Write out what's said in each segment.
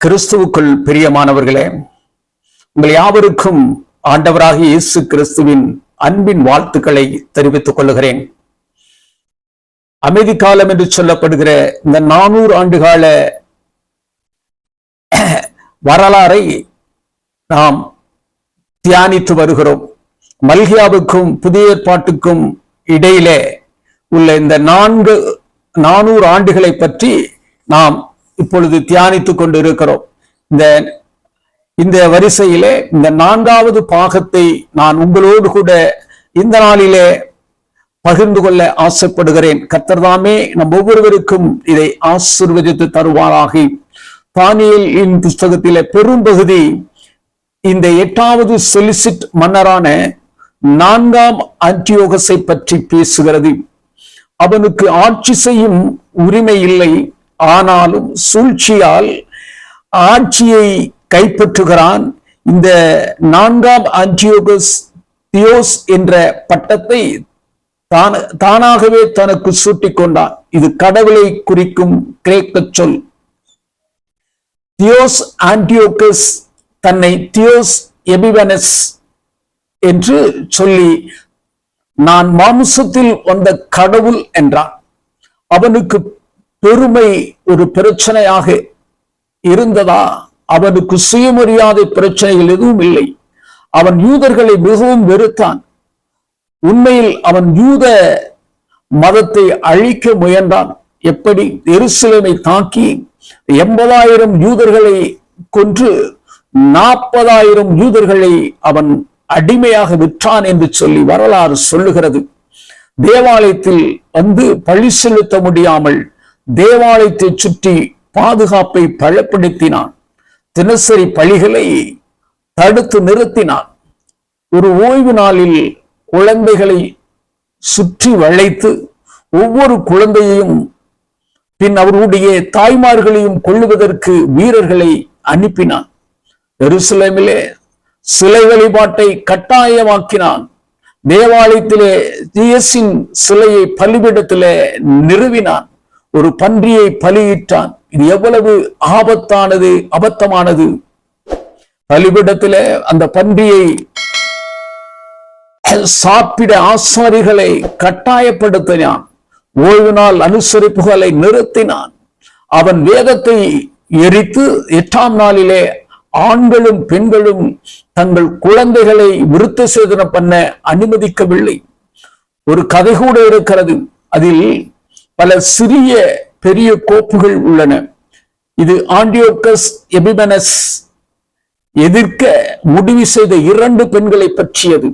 கிறிஸ்துவுக்குள் பிரியமானவர்களே, உங்கள் யாவருக்கும் ஆண்டவராகிய இயேசு கிறிஸ்துவின் அன்பின் வாழ்த்துக்களை தெரிவித்துக் கொள்கிறேன். அமைதி காலம் என்று சொல்லப்படுகிற இந்த 400 ஆண்டுகால வரலாறை நாம் தியானித்து வருகிறோம். மல்கியாவுக்கும் புதிய ஏற்பாட்டுக்கும் இடையிலே உள்ள இந்த 400 ஆண்டுகளை பற்றி நாம் இப்பொழுது தியானித்துக் கொண்டு இருக்கிறோம். இந்த வரிசையிலே இந்த 4வது பாகத்தை நான் உங்களோடு கூட இந்த நாளிலே பகிர்ந்து கொள்ள ஆசைப்படுகிறேன். கர்த்தர்தாமே நம் ஒவ்வொருவருக்கும் இதை ஆசீர்வதித்து தருவாராக. தானியேலின் புஸ்தகத்திலே பெரும்பகுதி இந்த 8வது செலிசிட் மன்னரான 4ஆம் அன்டியோகஸை பற்றி பேசுகிறது. அவனுக்கு ஆட்சி செய்யும் உரிமை இல்லை, ஆனாலும் சூழ்ச்சியால் ஆட்சியை கைப்பற்றுகிறான். இந்த 4ஆம் அன்டியோகஸ் தியோஸ் என்ற பட்டத்தை தானாகவே தனக்கு சூட்டிக் கொண்டான். இது கடவுளை குறிக்கும் கிரேக்க சொல். தியோஸ் ஆன்டியோகஸ் தன்னை தியோஸ் எபிபனஸ் என்று சொல்லி நான் மாம்சத்தில் வந்த கடவுள் என்றான். அவனுக்கு பெருமை ஒரு பிரச்சனையாக இருந்ததா? அவனுக்கு சுயமரியாதை பிரச்சனைகள் எதுவும் இல்லை. அவன் யூதர்களை மிகவும் வெறுத்தான். உண்மையில் அவன் யூத மதத்தை அழிக்க முயன்றான். எப்படி? எருசலேமை தாக்கி 80,000 யூதர்களை கொன்று 40,000 யூதர்களை அவன் அடிமையாக விற்றான் என்று சொல்லி வரலாறு சொல்லுகிறது. தேவாலயத்தில் வந்து பழி செலுத்த முடியாமல் தேவாலயத்தை சுற்றி பாதுகாப்பை பலப்படுத்தினான். தினசரி பலிகளை தடுத்து நிறுத்தினான். ஒரு ஓய்வு நாளில் குழந்தைகளை சுற்றி வளைத்து ஒவ்வொரு குழந்தையையும் பின் அவருடைய தாய்மார்களையும் கொல்லுவதற்கு வீரர்களை அனுப்பினான். எருசலேமிலே சிலை வழிபாட்டை கட்டாயமாக்கினான். தேவாலயத்திலே இயேசுவின் சிலையை பலிபீடத்திலே நிறுவினான். ஒரு பன்றியை பலியிட்டான். இது எவ்வளவு ஆபத்தானது, அபத்தமானது! பலிபீடத்திலே அந்த பன்றியை சாப்பிட ஆசாரிகளை கட்டாயப்படுத்தினான். ஓய்வு நாள் அனுசரிப்புகளை நிறுத்தினான். அவன் வேதத்தை எரித்து 8ஆம் நாளிலே ஆண்களும் பெண்களும் தங்கள் குழந்தைகளை விருத்த சேதனம் பண்ண அனுமதிக்கவில்லை. ஒரு கதை கூட இருக்கிறது. அதில் பல சிறிய பெரிய கோப்புகள் உள்ளன. இது ஆன்டியோகஸ் எபிபனஸ் எதிர்க்க முடிவு செய்த 2 பெண்களை பற்றியது.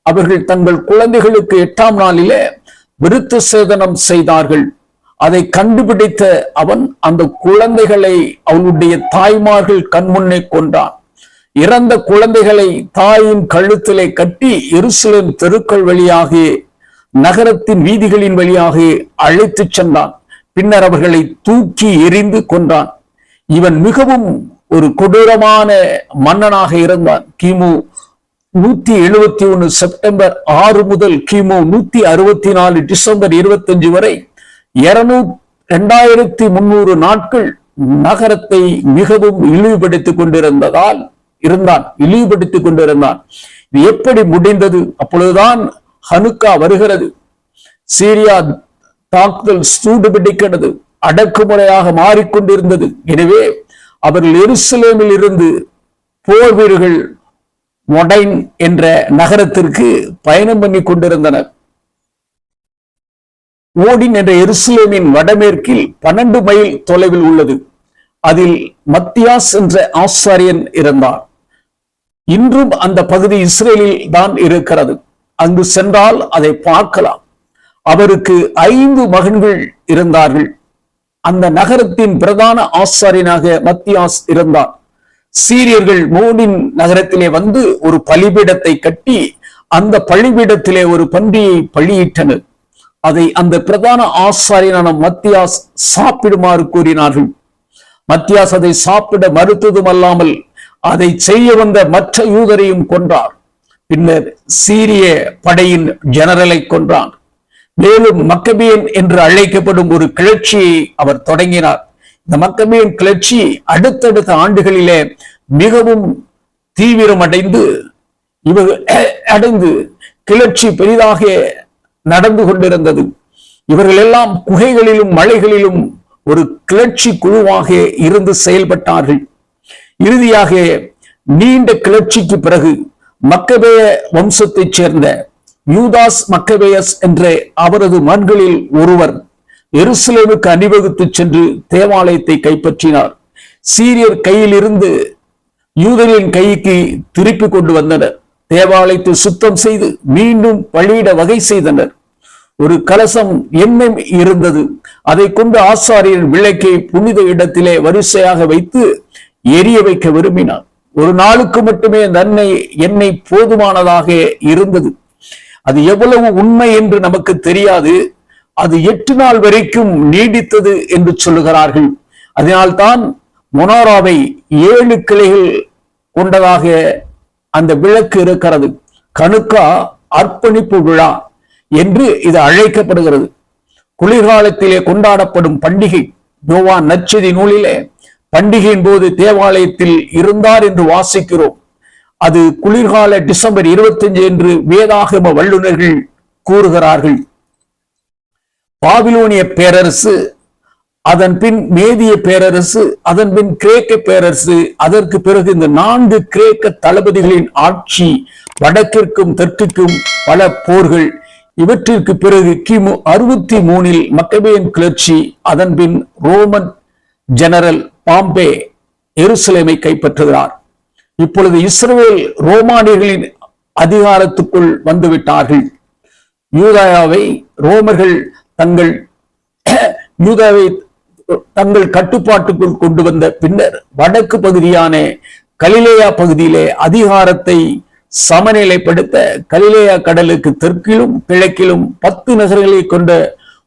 அவர்கள் தங்கள் குழந்தைகளுக்கு 8ஆம் நாளிலே விருத்த சேதனம் செய்தார்கள். அதை கண்டுபிடித்த அவன் அந்த குழந்தைகளை அவளுடைய தாய்மார்கள் கண்முன்னே கொண்டான். இறந்த குழந்தைகளை தாயின் கழுத்திலே கட்டி எருசலேம் தெருக்கள் வழியாக நகரத்தின் வீதிகளின் வழியாக அழைத்து சென்றான். பின்னர் அவர்களை தூக்கி எறிந்து கொண்டான். இவன் மிகவும் ஒரு கொடூரமான மன்னனாக இருந்தான். கிமு 171 செப்டம்பர் 6 முதல் கிமு 164 டிசம்பர் 25 வரை 2300 நாட்கள் நகரத்தை மிகவும் இழிவுபடுத்திக் கொண்டிருந்தான். இது எப்படி முடிந்தது? அப்பொழுதுதான் ஹனுக்கா வருகிறது. சீரியா தாக்குதல் சூடு பிடிக்கிறது. அடக்குமுறையாக மாறிக்கொண்டிருந்தது. எனவே அவர்கள் எருசலேமில் இருந்து போர் வீரர்கள் மொடைன் என்ற நகரத்திற்கு பயணம் பண்ணி கொண்டிருந்தனர். ஓடின் என்ற எருசலேமின் வடமேற்கில் 12 மைல் தொலைவில் உள்ளது. அதில் மத்தியாஸ் என்ற ஆசாரியன் இருந்தார். இன்றும் அந்த பகுதி இஸ்ரேலில் தான் இருக்கிறது. அங்கு சென்றால் அதை பார்க்கலாம். அவருக்கு 5 மகன்கள் இருந்தார்கள். அந்த நகரத்தின் பிரதான ஆசாரியனாக மத்தியாஸ் இருந்தார். சீரியர்கள் மோடின் நகரத்திலே வந்து ஒரு பலிபீடத்தை கட்டி அந்த பலிபீடத்திலே ஒரு பன்றியை பலியிட்டனர். அதை அந்த பிரதான ஆசாரியனான மத்தியாஸ் சாப்பிடுமாறு கூறினார்கள். மத்தியாஸ் அதை சாப்பிட மறுத்ததும் அல்லாமல் அதை செய்ய வந்த மற்ற யூதரையும் கொன்றார். பின்னர் சீரிய படையின் ஜெனரலை கொன்றான். மேலும் மக்கபியன் என்று அழைக்கப்படும் ஒரு கிளர்ச்சியை அவர் தொடங்கினார். இந்த மக்கபேயன் கிளர்ச்சி அடுத்தடுத்த ஆண்டுகளிலே மிகவும் தீவிரமடைந்து கிளர்ச்சி பெரிதாக நடந்து கொண்டிருந்தது. இவர்கள் எல்லாம் குகைகளிலும் மலைகளிலும் ஒரு கிளர்ச்சி குழுவாக இருந்து செயல்பட்டார்கள். இறுதியாக நீண்ட கிளர்ச்சிக்கு பிறகு மக்கபேய வம்சத்தைச் சேர்ந்த யூதாஸ் மக்கபேயஸ் என்ற அவரது மகன்களில் ஒருவர் எருசலேமுக்கு அணிவகுத்து சென்று தேவாலயத்தை கைப்பற்றினார். சீரியர் கையில் இருந்து யூதரின் கைக்கு திருப்பி கொண்டு வந்தனர். தேவாலயத்தை சுத்தம் செய்து மீண்டும் பலியிட வகை செய்தனர். ஒரு கலசம் எண்ணெய் இருந்தது. அதை கொண்டு ஆசாரியர் விளக்கை புனித இடத்திலே வரிசையாக வைத்து எரிய வைக்க விரும்பினார். ஒரு நாளுக்கு மட்டுமே எண்ணெய் போதுமானதாக இருந்தது. அது எவ்வளவு உண்மை என்று நமக்கு தெரியாது. அது 8 நாள் வரைக்கும் நீடித்தது என்று சொல்லுகிறார்கள். அதனால்தான் மொனாராவை 7 கிளைகள் கொண்டதாக அந்த விளக்கு இருக்கிறது. கணுக்கா அர்ப்பணிப்பு விழா என்று இது அழைக்கப்படுகிறது. குளிர்காலத்திலே கொண்டாடப்படும் பண்டிகை. யோவான் நற்செய்தி நூலிலே பண்டிகையின் போது தேவாலயத்தில் இருந்தார் என்று வாசிக்கிறோம். அது குளிர்கால டிசம்பர் 25 என்று வேதாகம வல்லுநர்கள் கூறுகிறார்கள். பாபிலோனிய பேரரசு, அதன் பின் மேதிய பேரரசு, அதன் பின் கிரேக்க பேரரசு, அதற்கு பிறகு இந்த 4 கிரேக்க தளபதிகளின் ஆட்சி, வடக்கிற்கும் தெற்குக்கும் பல போர்கள். இவற்றிற்கு பிறகு கிமு 63 மக்கபேயன் கிளர்ச்சி. அதன் பின் ரோமன் ஜெனரல் பாம்பே எருசலேமை கைப்பற்றுகிறார். இப்பொழுது இஸ்ரவேல் ரோமானியர்களின் அதிகாரத்துக்குள் வந்துவிட்டார்கள். யூதாவை ரோமர்கள் தங்கள் கட்டுப்பாட்டுக்குள் கொண்டு வந்த பின்னர் வடக்கு பகுதியான கலிலேயா பகுதியிலே அதிகாரத்தை சமநிலைப்படுத்த கலிலேயா கடலுக்கு தெற்கிலும் கிழக்கிலும் 10 நகர்களை கொண்ட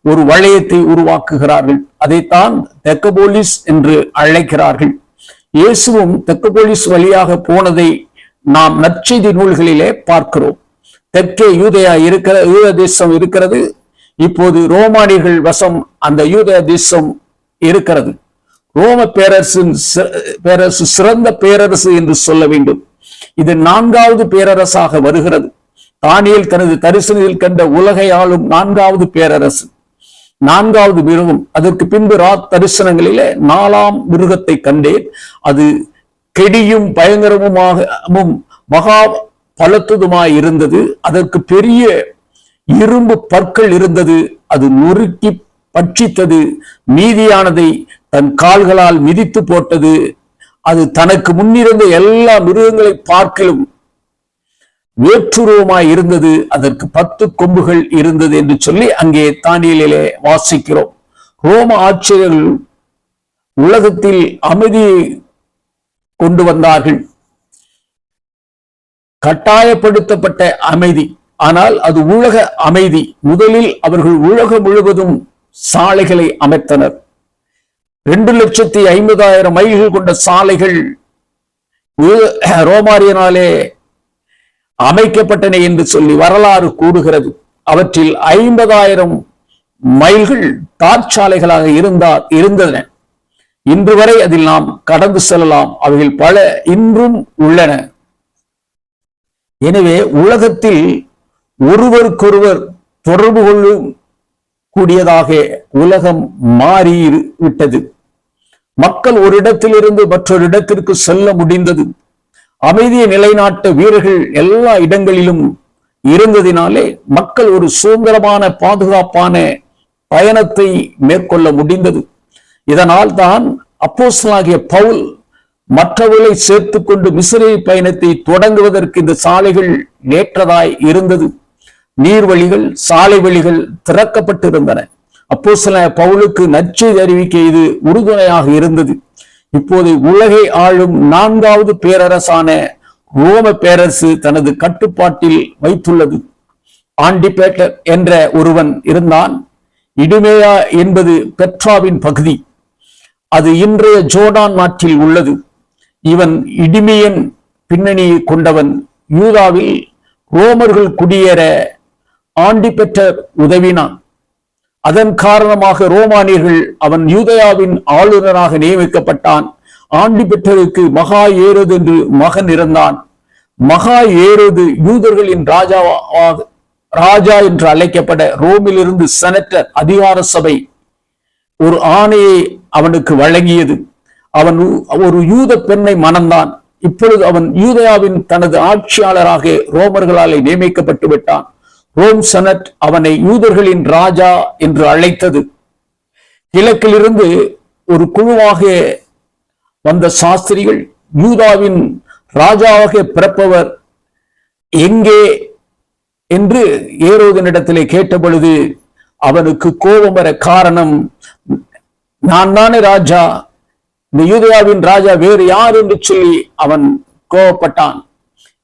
ஒரு வளையத்தை உருவாக்குகிறார்கள். அதைத்தான் தெக்கபோலிஸ் என்று அழைக்கிறார்கள். இயேசுவும் தெக்கபோலிஸ் வழியாக போனதை நாம் நற்செய்தி நூல்களிலே பார்க்கிறோம். தெற்கே யூதேயா யூத தேசம் இருக்கிறது. இப்போது ரோமானியர்கள் வசம் அந்த யூத தேசம் இருக்கிறது. ரோம பேரரசு சிறந்த பேரரசு என்று சொல்ல வேண்டும். இது 4வது பேரரசாக வருகிறது. தானியேல் தனது தரிசனத்தில் கண்ட உலகை ஆளும் 4வது பேரரசு, 4வது மிருகம். அதற்கு பின்பு தரிசனங்களிலே 4ஆம் மிருகத்தை கண்டேன். அது கெடியும் பயங்கரமும் மகா பலத்துதுமாய் இருந்தது. அதற்கு பெரிய இரும்பு பற்கள் இருந்தது. அது நொறுக்கி பட்சித்தது. மீதியானதை தன் கால்களால் மிதித்து போட்டது. அது தனக்கு முன்னிருந்த எல்லா மிருகங்களை பார்க்கலும் வேற்றுருவமாய் இருந்தது. அதற்கு 10 கொம்புகள் இருந்தது என்று சொல்லி அங்கே தானியேலிலே வாசிக்கிறோம். ரோம ஆட்சியர்கள் உலகத்தில் அமைதியை கொண்டு வந்தார்கள். கட்டாயப்படுத்தப்பட்ட அமைதி, ஆனால் அது உலக அமைதி. முதலில் அவர்கள் உலகம் முழுவதும் சாலைகளை அமைத்தனர். 2,50,000 மைல்கள் கொண்ட சாலைகள் ரோமானியனாலே அமைக்கப்பட்டன என்று சொல்லி வரலாறு கூறுகிறது. அவற்றில் 50,000 மைல்கள் தார்ச்சாலைகளாக இருந்தன. இன்று வரை அதில் நாம் கடந்து செல்லலாம். அவைகள் பல இன்றும் உள்ளன. எனவே உலகத்தில் ஒருவருக்கொருவர் தொடர்பு கொள்ளும் கூடியதாக உலகம் மாறிவிட்டது. மக்கள் ஒரு இடத்திலிருந்து மற்றொரு இடத்திற்கு செல்ல முடிந்தது. அமைதியை நிலைநாட்ட வீரர்கள் எல்லா இடங்களிலும் இருந்ததினாலே மக்கள் ஒரு சுதந்திரமான பாதுகாப்பான பயணத்தை மேற்கொள்ள முடிந்தது. இதனால் தான் அப்போஸ்தலனாகிய பவுல் மற்றவர்களை சேர்த்து கொண்டு மிஸ்ரேல் பயணத்தை தொடங்குவதற்கு இந்த சாலைகள் ஏற்றதாய் இருந்தது. நீர்வழிகள், சாலை வழிகள் திறக்கப்பட்டிருந்தன. அப்போஸ்தலனாகிய பவுலுக்கு நற்செய்தி அறிவிக்க இது உறுதுணையாக இருந்தது. இப்போது உலகை ஆளும் 4வது பேரரசான ரோம பேரரசு தனது கட்டுப்பாட்டில் வைத்துள்ளது. ஆண்டிபேட்டர் என்ற ஒருவன் இருந்தான். இடுமேயா என்பது பெட்ராவின் பகுதி. அது இன்றைய ஜோர்டான் நாட்டில் உள்ளது. இவன் இடிமியன் பின்னணியை கொண்டவன். யூதாவில் ரோமர்கள் குடியேற ஆண்டிபெட்டர் உதவினான். அதன் காரணமாக ரோமானியர்கள் அவன் யூதயாவின் ஆளுநராக நியமிக்கப்பட்டான். ஆண்டிபெற்றருக்கு மகா ஏரோது என்று மகன் இருந்தான். மகா ஏரோது யூதர்களின் ராஜா என்று அழைக்கப்பட ரோமிலிருந்து செனட்டர் அதிகார சபை ஒரு ஆணையை அவனுக்கு வழங்கியது. அவன் ஒரு யூத பெண்ணை மணந்தான். இப்பொழுது அவன் யூதயாவின் தனது ஆட்சியாளராக ரோமர்களாலே நியமிக்கப்பட்டு விட்டான். ரோம் செனட் அவனை யூதர்களின் ராஜா என்று அழைத்தது. கிழக்கிலிருந்து ஒரு குழுவாக வந்த சாஸ்திரிகள் யூதாவின் ராஜாவாக பிறப்பவர் எங்கே என்று ஏரோதனிடத்திலே கேட்ட பொழுது அவனுக்கு கோபம் வர காரணம், நான் தானே ராஜா, இந்த யூதயாவின் ராஜா வேறு யார் என்று சொல்லி அவன் கோபப்பட்டான்.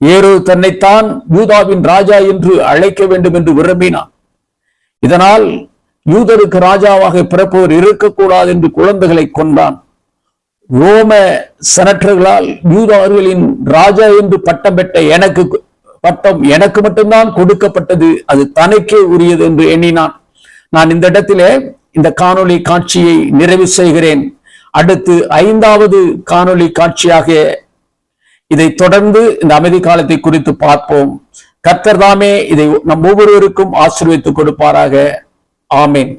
ஏரோது தன்னைத்தான் யூதாவின் ராஜா என்று அழைக்க வேண்டும் என்று விரும்பினான். இதனால் யூதருக்கு ராஜாவாக பிறப்பவர் இருக்கக்கூடாது என்று குழந்தைகளை கொண்டான். ரோம செனட்டர்களால் யூதர்களின் ராஜா என்று பட்டம் பெற்ற பட்டம் எனக்கு மட்டும்தான் கொடுக்கப்பட்டது, அது தனக்கே உரியது என்று எண்ணினான். நான் இந்த இடத்திலே இந்த காணொளி காட்சியை நிறைவு செய்கிறேன். அடுத்து 5வது காணொளி காட்சியாக இதை தொடர்ந்து இந்த அமைதி காலத்தை குறித்து பார்ப்போம். கர்த்தர் தாமே இதை நம் ஒவ்வொருவருக்கும் ஆசீர்வதித்துக் கொடுப்பாராக. ஆமென்.